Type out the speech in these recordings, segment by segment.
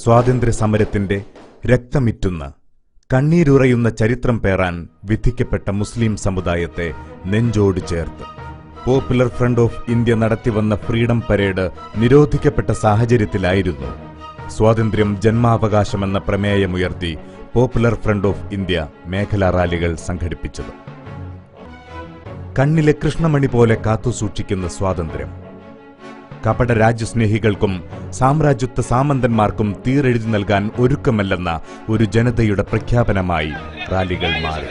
സ്വാതന്ത്ര്യ സമരത്തിന്റെ രക്തമിറ്റുന്ന കണ്ണീരുറയുന്ന ചരിത്രം പേറാൻ വിധിക്കപ്പെട്ട മുസ്ലിം സമുദായത്തെ നെഞ്ചോട് ചേർത്ത് പോപ്പുലർ ഫ്രണ്ട് ഓഫ് ഇന്ത്യ നടത്തിവന്ന ഫ്രീഡം പരേഡ് നിരോധിക്കപ്പെട്ട സാഹചര്യത്തിലായിരുന്നു സ്വാതന്ത്ര്യം ജന്മാവകാശമെന്ന പ്രമേയമുയർത്തി പോപ്പുലർ ഫ്രണ്ട് ഓഫ് ഇന്ത്യ മേഖലാ റാലികൾ സംഘടിപ്പിച്ചത്. കണ്ണിലെ കൃഷ്ണമണി പോലെ കാത്തുസൂക്ഷിക്കുന്ന സ്വാതന്ത്ര്യം കപട രാജ്യസ്നേഹികൾക്കും സാമ്രാജ്യത്വ സാമന്തന്മാർക്കും തീരെഴുതി നൽകാൻ ഒരുക്കമല്ലെന്ന ഒരു ജനതയുടെ പ്രഖ്യാപനമായി റാലികൾ മാറി.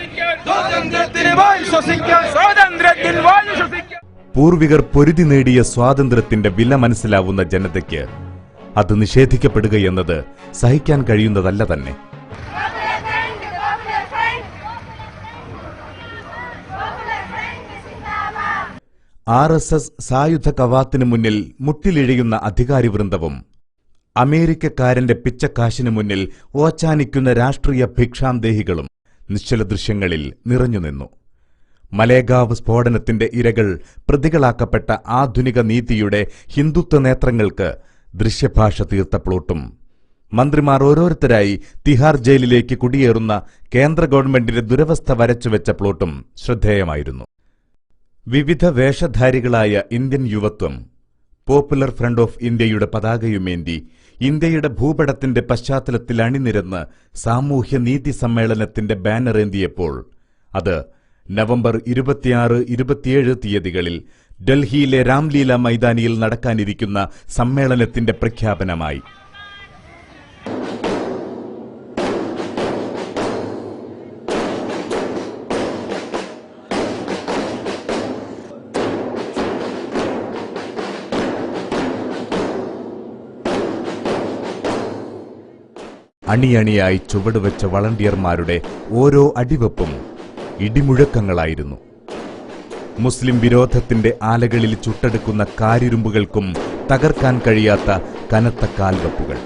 പൂർവികർ പൊരുതി നേടിയ സ്വാതന്ത്ര്യത്തിന്റെ വില മനസ്സിലാവുന്ന ജനതയ്ക്ക് അത് നിഷേധിക്കപ്പെടുകയെന്നത് സഹിക്കാൻ കഴിയുന്നതല്ല തന്നെ. RSS സായുധ കവാത്തിനു മുന്നിൽ മുട്ടിലിഴയുന്ന അധികാരിവൃന്ദവും അമേരിക്കക്കാരന്റെ പിച്ചക്കാശിനു മുന്നിൽ ഓച്ചാനിക്കുന്ന രാഷ്ട്രീയ ഭിക്ഷാന്തേഹികളും നിശ്ചല ദൃശ്യങ്ങളിൽ നിറഞ്ഞുനിന്നു. മലേഗാവ് സ്ഫോടനത്തിന്റെ ഇരകൾ പ്രതികളാക്കപ്പെട്ട ആധുനിക നീതിയുടെ ഹിന്ദുത്വ നേത്രങ്ങൾക്ക് ദൃശ്യഭാഷ തീർത്ത പ്ലോട്ടും മന്ത്രിമാർ ഓരോരുത്തരായി തിഹാർ ജയിലിലേക്ക് കുടിയേറുന്ന കേന്ദ്ര ഗവൺമെന്റിന്റെ ദുരവസ്ഥ വരച്ചുവെച്ച പ്ലോട്ടും ശ്രദ്ധേയമായിരുന്നു. വിവിധ വേഷധാരികളായ ഇന്ത്യൻ യുവത്വം പോപ്പുലർ ഫ്രണ്ട് ഓഫ് ഇന്ത്യയുടെ പതാകയുമേന്തി ഇന്ത്യയുടെ ഭൂപടത്തിന്റെ പശ്ചാത്തലത്തിൽ അണിനിരന്ന് സാമൂഹ്യനീതി സമ്മേളനത്തിന്റെ ബാനറേന്തിയപ്പോൾ അത് നവംബർ 26-27 തീയതികളിൽ ഡൽഹിയിലെ രാംലീല മൈതാനിയിൽ നടക്കാനിരിക്കുന്ന സമ്മേളനത്തിന്റെ പ്രഖ്യാപനമായി. അണിയണിയായി ചുവടുവെച്ച വളണ്ടിയർമാരുടെ ഓരോ അടിവെപ്പും ഇടിമുഴക്കങ്ങളായിരുന്നു. മുസ്ലിം വിരോധത്തിന്റെ ആലകളിൽ ചുട്ടെടുക്കുന്ന കാരിരുമ്പുകൾക്കും തകർക്കാൻ കഴിയാത്ത കനത്ത കാൽവെപ്പുകൾ.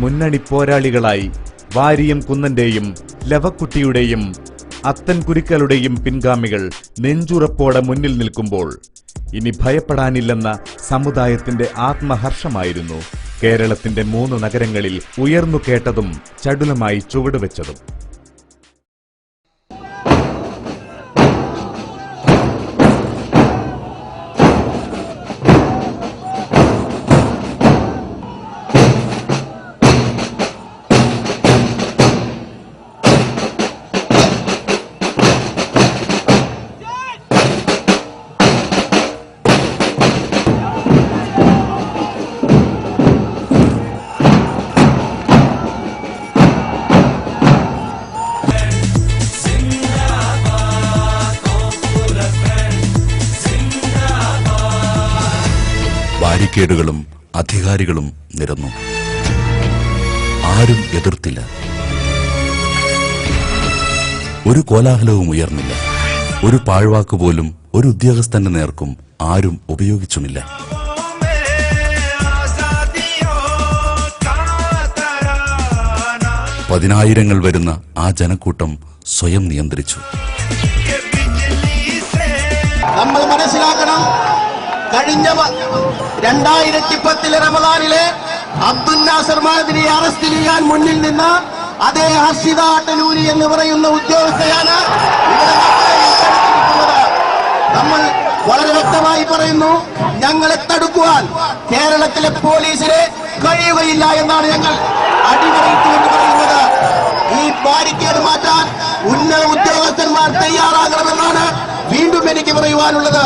മുന്നണി പോരാളികളായി വാരിയം കുന്നന്റെയും ലവക്കുട്ടിയുടെയും അത്തൻ കുരിക്കലുടെയും പിൻഗാമികൾ നെഞ്ചുറപ്പോടെ മുന്നിൽ നിൽക്കുമ്പോൾ ഇനി ഭയപ്പെടാനില്ലെന്ന സമുദായത്തിന്റെ ആത്മഹർഷമായിരുന്നു കേരളത്തിന്റെ 3 നഗരങ്ങളിൽ ഉയർന്നു കേട്ടതും ചടുലമായി ചുവടുവെച്ചതും. ബാരിക്കേഡുകളും അധികാരികളും നിരന്നു. ആരും എതിർത്തില്ല. ഒരു കോലാഹലവും ഉയർന്നില്ല. ഒരു പാഴ്വാക്കുപോലും ഒരു ഉദ്യോഗസ്ഥന്റെ നേർക്കും ആരും ഉപയോഗിച്ചുമില്ല. പതിനായിരങ്ങൾ വരുന്ന ആ ജനക്കൂട്ടം സ്വയം നിയന്ത്രിച്ചു. നമ്മൾ മനസ്സിലാക്കണം, കഴിഞ്ഞ 2010 റമദാനിലെ അബ്ദുൽ നാസർ മാദിരിയെ അറസ്റ്റ് ചെയ്യാൻ മുന്നിൽ നിന്ന അതേ ഹർഷിത അട്ടലൂരി എന്ന് പറയുന്ന ഉദ്യോഗസ്ഥയാണ് നമ്മൾ വളരെ വ്യക്തമായി പറയുന്നു, ഞങ്ങളെ തടുക്കുവാൻ കേരളത്തിലെ പോലീസിന് കഴിയുകയില്ല എന്നാണ് ഞങ്ങൾ അടിവരയിട്ടുകൊണ്ട് പറയുന്നത്. ഈ ബാരിക്കേഡ് മാറ്റാൻ ഉന്നത ഉദ്യോഗസ്ഥന്മാർ തയ്യാറാകണമെന്നാണ് വീണ്ടും എനിക്ക് പറയുവാനുള്ളത്.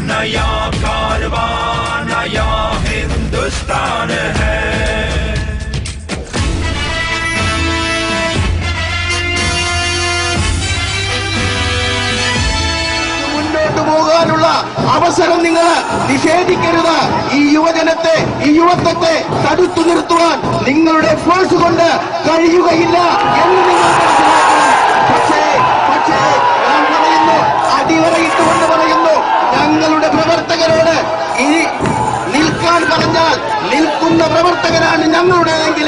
नया कारवां नया हिंदुस्तान है. മുന്നോട്ട് പോകാനുള്ള അവസരം നിങ്ങൾ നിഷേധിക്കരുത്. ഈ യുവജനത്തെ, ഈ യുവത്വത്തെ തടുത്തു നിർത്തുവാൻ നിങ്ങളുടെ ഫോഴ്സ് കൊണ്ട് കഴിയുകയില്ല എന്ന് നിങ്ങൾ മനസ്സിലാക്കണം. പക്ഷേ ഞാൻ പറയുന്നു, അടിവരയിട്ടുകൊണ്ട് പറയുന്നു, ഞങ്ങളുടെ പ്രവർത്തകരോട് ഇനി നിൽക്കാൻ ഞാൻ പറഞ്ഞാൽ നിൽക്കുന്ന പ്രവർത്തകരാണ് ഞങ്ങളുടേതെങ്കിൽ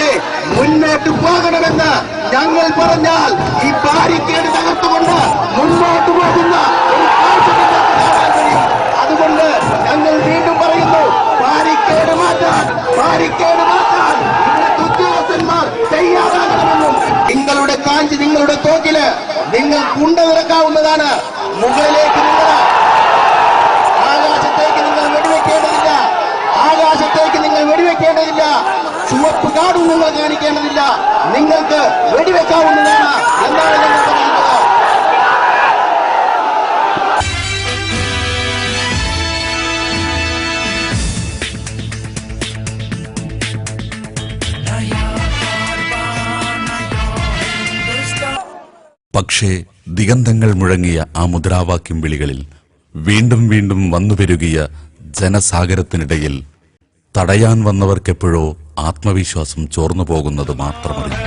മുന്നോട്ട് പോകണമെന്ന് ഞങ്ങൾ പറഞ്ഞാൽ ഈ ബാരിക്കേഡ് തകർത്തുകൊണ്ട് മുന്നോട്ട് പോകുന്ന ഒരു കാഴ്ച നിങ്ങൾക്ക് കാണാൻ കഴിയും. അതുകൊണ്ട് ഞങ്ങൾ വീണ്ടും പറയുന്നു, ബാരിക്കേഡ് മാറ്റാൻ ഇവിടുത്തെ ഉദ്യോഗസ്ഥന്മാർ തയ്യാറാകണമെന്നും നിങ്ങളുടെ കാഞ്ചി, നിങ്ങളുടെ തോക്കില് നിങ്ങൾ കുണ്ട നിറക്കാവുന്നതാണ്. മുകളിലേക്ക് ആകാശത്തേക്ക് നിങ്ങൾ വെടിവെക്കേണ്ടതില്ല. ചുവപ്പ് കാടും നിങ്ങൾ കാണിക്കേണ്ടതില്ല. നിങ്ങൾക്ക് വെടിവെക്കാവുന്നതാണ് എന്നാണ് ഞങ്ങൾ പറയുന്നത്. പക്ഷേ ദിഗന്ധങ്ങൾ മുഴങ്ങിയ ആ മുദ്രാവാക്യം വിളികളിൽ വീണ്ടും വീണ്ടും വന്നുപെരുകിയ ജനസാഗരത്തിനിടയിൽ തടയാൻ വന്നവർക്കെപ്പോഴോ ആത്മവിശ്വാസം ചോർന്നു പോകുന്നത് മാത്രമറിയും.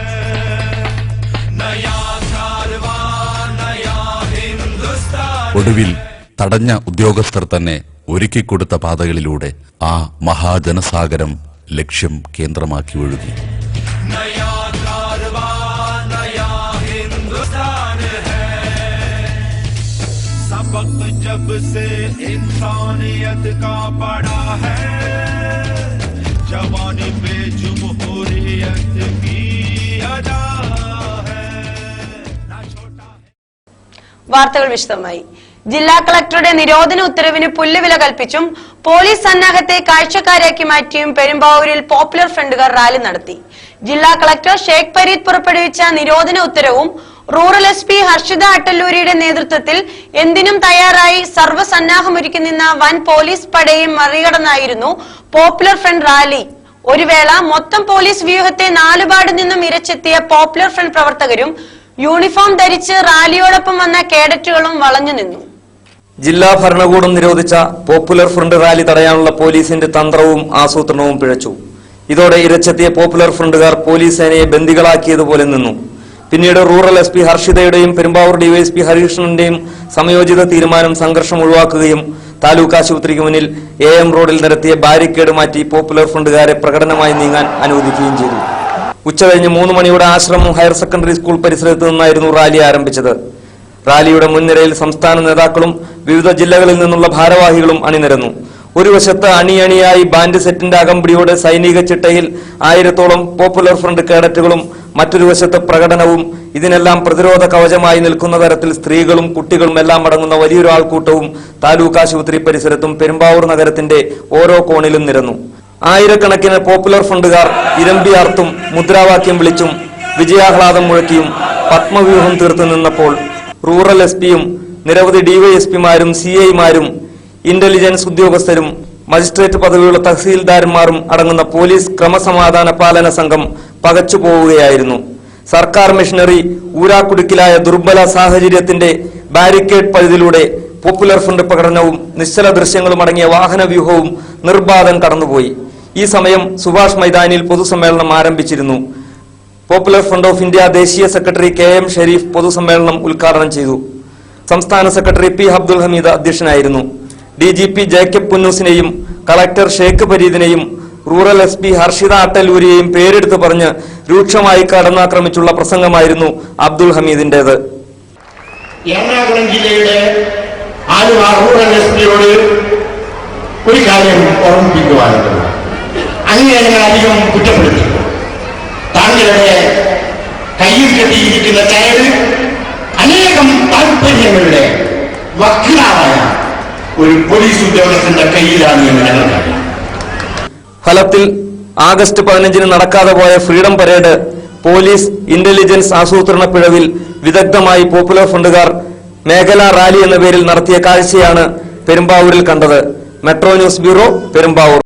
ഒടുവിൽ തടഞ്ഞ ഉദ്യോഗസ്ഥർ തന്നെ ഒരുക്കിക്കൊടുത്ത പാതകളിലൂടെ ആ മഹാജനസാഗരം ലക്ഷ്യം കേന്ദ്രമാക്കി ഒഴുകി. जब से इंसानियत का पड़ा है जवानी पे जमहूरियत की अदा है। വാർത്തകൾ വിശദമായി. ജില്ലാ കളക്ടറുടെ നിരോധന ഉത്തരവിന് പുല്ലുവില കൽപ്പിച്ചും പോലീസ് സന്നാഹത്തെ കാഴ്ചക്കാരാക്കി മാറ്റിയും പെരുമ്പാവൂരിൽ പോപ്പുലർ ഫ്രണ്ടുകാർ റാലി നടത്തി. ജില്ലാ കളക്ടർ ഷേഖ് ഫരീദ് പുറപ്പെടുവിച്ച നിരോധന ഉത്തരവും റൂറൽ SP ഹർഷിത അട്ടല്ലൂരിയുടെ നേതൃത്വത്തിൽ എന്തിനും തയ്യാറായി സർവ്വസന്നാഹമൊരുക്കി നിന്ന വൻ പോലീസ് പടയും മറികടന്നായിരുന്നു പോപ്പുലർ ഫ്രണ്ട് റാലി. ഒരു വേള മൊത്തം പോലീസ് വ്യൂഹത്തെ നാലുപാട് നിന്നും ഇരച്ചെത്തിയ പോപ്പുലർ ഫ്രണ്ട് പ്രവർത്തകരും യൂണിഫോം ധരിച്ച് റാലിയോടൊപ്പം വന്ന കേഡറ്റുകളും വളഞ്ഞു നിന്നു. ജില്ലാ ഭരണകൂടം നിരോധിച്ച പോപ്പുലർ ഫ്രണ്ട് റാലി തടയാനുള്ള പോലീസിന്റെ തന്ത്രവും ആസൂത്രണവും പിഴച്ചു. ഇതോടെ ഇരച്ചെത്തിയ പോപ്പുലർ ഫ്രണ്ടുകാർ പോലീസ് സേനയെ ബന്ദികളാക്കിയതുപോലെ നിന്നു. പിന്നീട് റൂറൽ SP ഹർഷിതയുടെയും പെരുമ്പാവൂർ DYSP ഹരികൃഷ്ണന്റെയും സമയോചിത തീരുമാനം സംഘർഷം ഒഴിവാക്കുകയും താലൂക്ക് ആശുപത്രിക്ക് മുന്നിൽ AM റോഡിൽ നിരത്തിയ ബാരിക്കേഡ് മാറ്റി പോപ്പുലർ ഫ്രണ്ടുകാരെ പ്രകടനമായി നീങ്ങാൻ അനുവദിക്കുകയും ചെയ്തു. ഉച്ചകഴിഞ്ഞ് 3 മണിയോടെ ആശ്രമം ഹയർ സെക്കൻഡറി സ്കൂൾ പരിസരത്ത് നിന്നായിരുന്നു റാലി ആരംഭിച്ചത്. റാലിയുടെ മുൻനിരയിൽ സംസ്ഥാന നേതാക്കളും വിവിധ ജില്ലകളിൽ നിന്നുള്ള ഭാരവാഹികളും അണിനിരന്നു. ഒരു വശത്ത് അണിയണിയായി ബാൻഡ് സെറ്റിന്റെ അകമ്പടിയോടെ സൈനിക ചിട്ടയിൽ 1000-ഓളം പോപ്പുലർ ഫ്രണ്ട് കേഡറ്റുകളും മറ്റൊരു വശത്ത് പ്രകടനവും, ഇതിനെല്ലാം പ്രതിരോധ കവചമായി നിൽക്കുന്ന തരത്തിൽ സ്ത്രീകളും കുട്ടികളും എല്ലാം അടങ്ങുന്ന വലിയൊരു ആൾക്കൂട്ടവും താലൂക്ക് ആശുപത്രി പരിസരത്തും പെരുമ്പാവൂർ നഗരത്തിന്റെ ഓരോ കോണിലും നിരന്നു. ആയിരക്കണക്കിന് പോപ്പുലർ ഫ്രണ്ടുകാർ ഇരമ്പിയാർത്തും മുദ്രാവാക്യം വിളിച്ചും വിജയാഹ്ലാദം മുഴക്കിയും പത്മവ്യൂഹം തീർത്തു നിന്നപ്പോൾ റൂറൽ SP-യും നിരവധി DYSP-മാരും CI-മാരും ഇന്റലിജൻസ് ഉദ്യോഗസ്ഥരും മജിസ്ട്രേറ്റ് പദവിയുള്ള തഹസീൽദാരന്മാരും അടങ്ങുന്ന പോലീസ് ക്രമസമാധാന പാലന സംഘം പകച്ചുപോവുകയായിരുന്നു. സർക്കാർ മെഷീനറി ഊരാക്കുടുക്കിലായ ദുർബല സാഹചര്യത്തിന്റെ ബാരിക്കേഡ് പഴുതിലൂടെ പോപ്പുലർ ഫ്രണ്ട് പ്രകടനവും നിശ്ചല ദൃശ്യങ്ങളും അടങ്ങിയ വാഹനവ്യൂഹവും നിർബാധം കടന്നുപോയി. ഈ സമയം സുഭാഷ് മൈതാനിയിൽ പൊതുസമ്മേളനം ആരംഭിച്ചിരുന്നു. പോപ്പുലർ ഫ്രണ്ട് ഓഫ് ഇന്ത്യ ദേശീയ സെക്രട്ടറി KM ഷെരീഫ് പൊതുസമ്മേളനം ഉദ്ഘാടനം ചെയ്തു. സംസ്ഥാന സെക്രട്ടറി P അബ്ദുൽ ഹമീദ് അധ്യക്ഷനായിരുന്നു. DGP ജേക്കബ് പുന്നൂസിനെയും കളക്ടർ ഷേഖ് ഫരീദിനെയും റൂറൽ SP ഹർഷിത അട്ടല്ലൂരിയെയും പേരെടുത്ത് പറഞ്ഞ് രൂക്ഷമായി കടന്നാക്രമിച്ചുള്ള പ്രസംഗമായിരുന്നു അബ്ദുൽ ഹമീദിന്റേത്. എറണാകുളം ജില്ലയുടെ ആലുവ റൂറൽ SP-യോട് ഒരു കാര്യം ഓർമ്മിപ്പിക്കുവാനുണ്ട്. അങ്ങനെ ഞങ്ങൾ അധികം കുറ്റപ്പെടുത്തി. താങ്കളുടെ കയ്യിൽ കെട്ടിയിരിക്കുന്ന കയറ് അനേകം താല്പര്യങ്ങളുടെ വക്രാവായ ഒരു പോലീസ് ഉദ്യോഗസ്ഥന്റെ കയ്യിലാണ് എന്ന് ഞങ്ങൾക്കറിയാം. ഫലത്തിൽ ആഗസ്റ്റ് 15-ന് നടക്കാതെ പോയ ഫ്രീഡം പരേഡ് പോലീസ് ഇന്റലിജൻസ് ആസൂത്രണ പിഴവിൽ വിദഗ്ധമായി പോപ്പുലർ ഫ്രണ്ടുകാർ മേഖലാ റാലി എന്ന പേരിൽ നടത്തിയ കാഴ്ചയാണ് പെരുമ്പാവൂരിൽ കണ്ടത്. Metro news bureau, Perumbavoor.